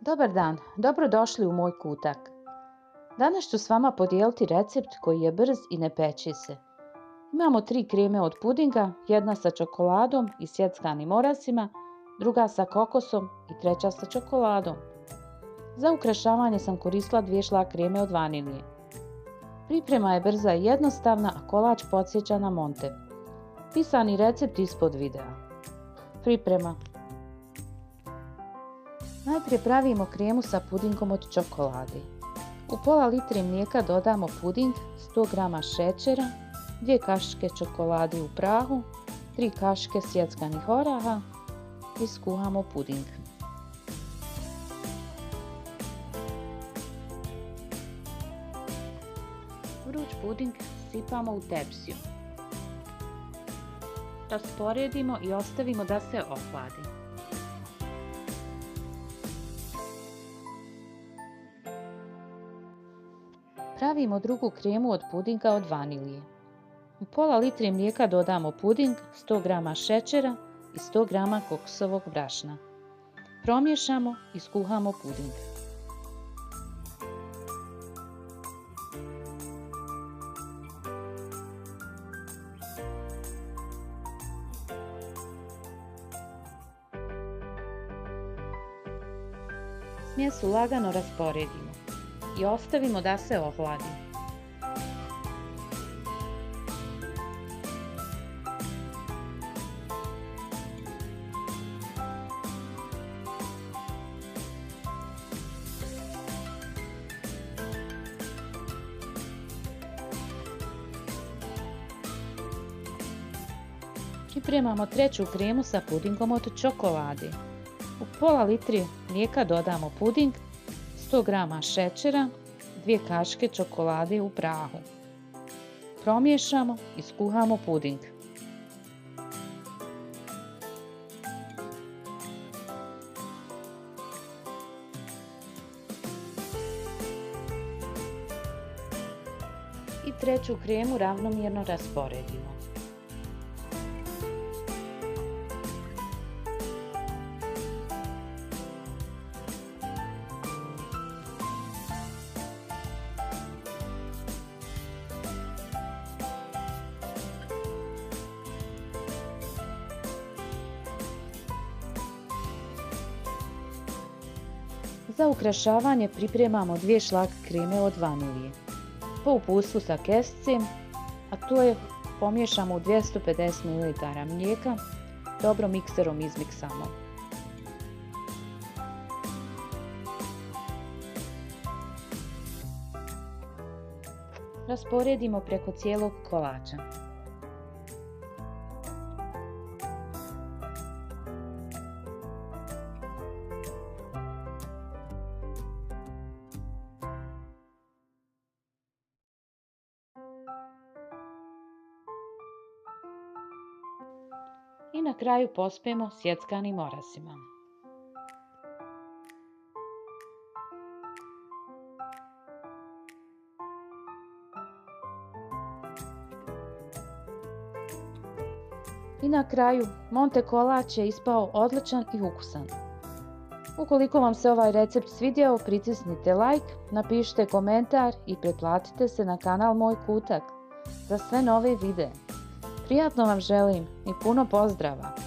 Dobar dan, dobrodošli u moj kutak. Danas ću s vama podijeliti recept koji je brz i ne peći se. Imamo 3 kreme od pudinga, jedna sa čokoladom i sjeckanim orasima, druga sa kokosom i treća sa čokoladom. Za ukrašavanje sam koristila 2 šlag kreme od vanilije. Priprema je brza i jednostavna, a kolač podsjeća na monte. Pisani recept ispod videa. Priprema. Najprije pravimo kremu sa pudingom od čokolade. U pola litre mlijeka dodamo puding, 100 g šećera, 2 kašike čokolade u prahu, 3 kašike sjeckanih oraha i skuhamo puding. Vruć puding sipamo u tepsiju. Rasporedimo i ostavimo da se ohladi. Pravimo drugu kremu od pudinga od vanilije. U pola litre mlijeka dodamo puding, 100 g šećera i 100 g kokosovog brašna. Promiješamo i skuhamo puding. Smjesu lagano rasporedimo i ostavimo da se ohladi. Pripremamo treću kremu sa pudingom od čokolade. U pola litre mlijeka dodamo puding, 100 g šećera, 2 kašike čokolade u prahu. Promiješamo i skuhamo puding. I treću kremu ravnomjerno rasporedimo. Za ukrašavanje pripremamo 2 šlag kreme od vanilije. Po uputstvu sa kesicem, a to je pomiješamo u 250 ml mlijeka, dobro mikserom izmiksamo. Rasporedimo preko cijelog kolača. I na kraju pospemo sjeckanim orasima. I na kraju monte kolač je ispao odličan i ukusan. Ukoliko vam se ovaj recept svidjeo, pritisnite like, napišite komentar i pretplatite se na kanal Moj kutak za sve nove videe. Prijatno vam želim i puno pozdrava!